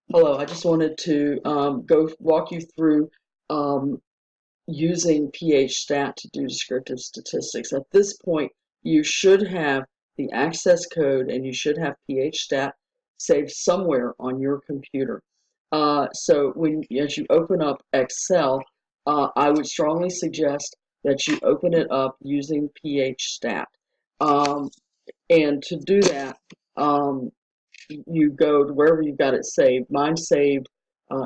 Hello, I just wanted to go walk you through um, using PHStat to do descriptive statistics. At this point, you should have the access code and you should have PHStat saved somewhere on your computer. So as you open up Excel, I would strongly suggest that you open it up using PHStat. Um, and to do that, um, you go to wherever you've got it saved. Mine's saved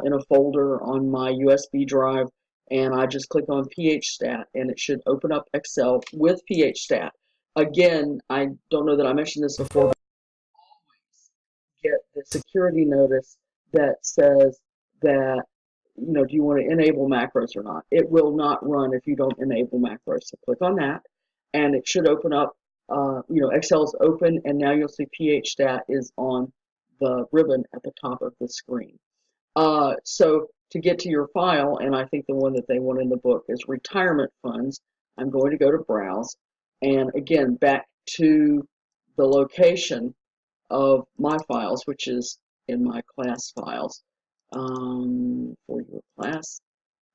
in a folder on my USB drive, and I just click on PHStat, and it should open up Excel with PHStat. Again, I don't know that I mentioned this before, but get the security notice that says that, do you want to enable macros or not? It will not run if you don't enable macros. So click on that, and it should open up. Excel is open, and now you'll see PHStat is on the ribbon at the top of the screen. So to get to your file, and I think the one that they want in the book is retirement funds, I'm going to go to Browse, and again, back to the location of my files, which is in my class files for your class,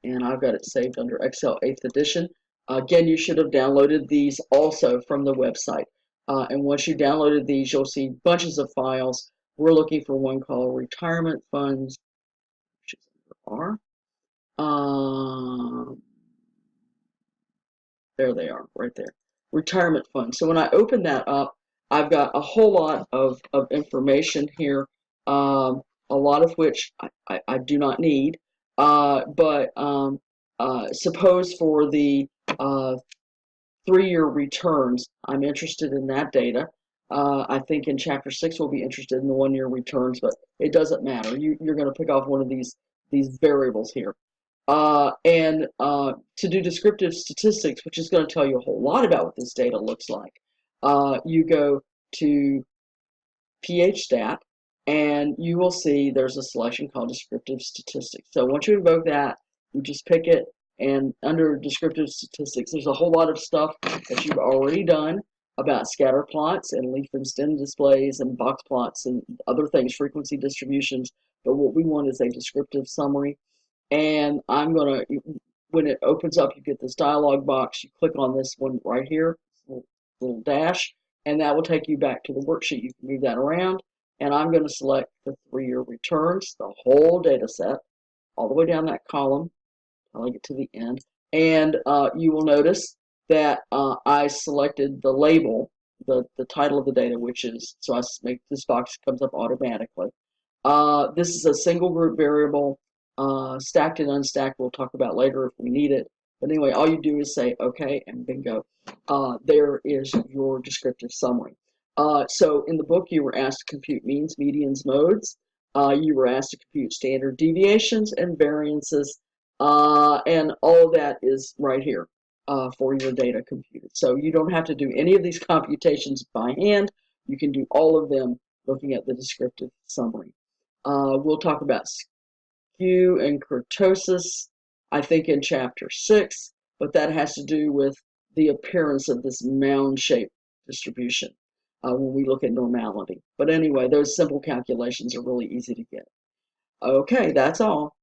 and I've got it saved under Excel 8th edition. Again, you should have downloaded these also from the website. And once you downloaded these, you'll see bunches of files. We're looking for one called Retirement Funds, which is under R. There they are, right there. Retirement Funds. So when I open that up, I've got a whole lot of information here, a lot of which I do not need. But suppose for the 3-year returns, I'm interested in that data. I think in Chapter 6 we'll be interested in the 1-year returns, but it doesn't matter. You're going to pick off one of these variables here. And to do descriptive statistics, which is going to tell you a whole lot about what this data looks like, you go to PHStat, and you will see there's a selection called descriptive statistics. So once you invoke that, you just pick it, and under descriptive statistics, there's a whole lot of stuff that you've already done about scatter plots and leaf and stem displays and box plots and other things, frequency distributions. But what we want is a descriptive summary. And I'm going to, when it opens up, you get this dialog box. You click on this one right here, little dash, and that will take you back to the worksheet. You can move that around, and I'm going to select the 3-year returns, the whole data set, all the way down that column until I get to the end. And you will notice that I selected the label, the title of the data, which is, so I make this box comes up automatically. This is a single group variable. Stacked and unstacked we'll talk about later if we need it. But anyway, all you do is say OK and bingo. There is your descriptive summary. So in the book you were asked to compute means, medians, modes. You were asked to compute standard deviations and variances. And all of that is right here for your data computed. So you don't have to do any of these computations by hand. You can do all of them looking at the descriptive summary. We'll talk about skew and kurtosis, I think in Chapter 6, but that has to do with the appearance of this mound-shaped distribution when we look at normality. But anyway, those simple calculations are really easy to get. Okay, that's all.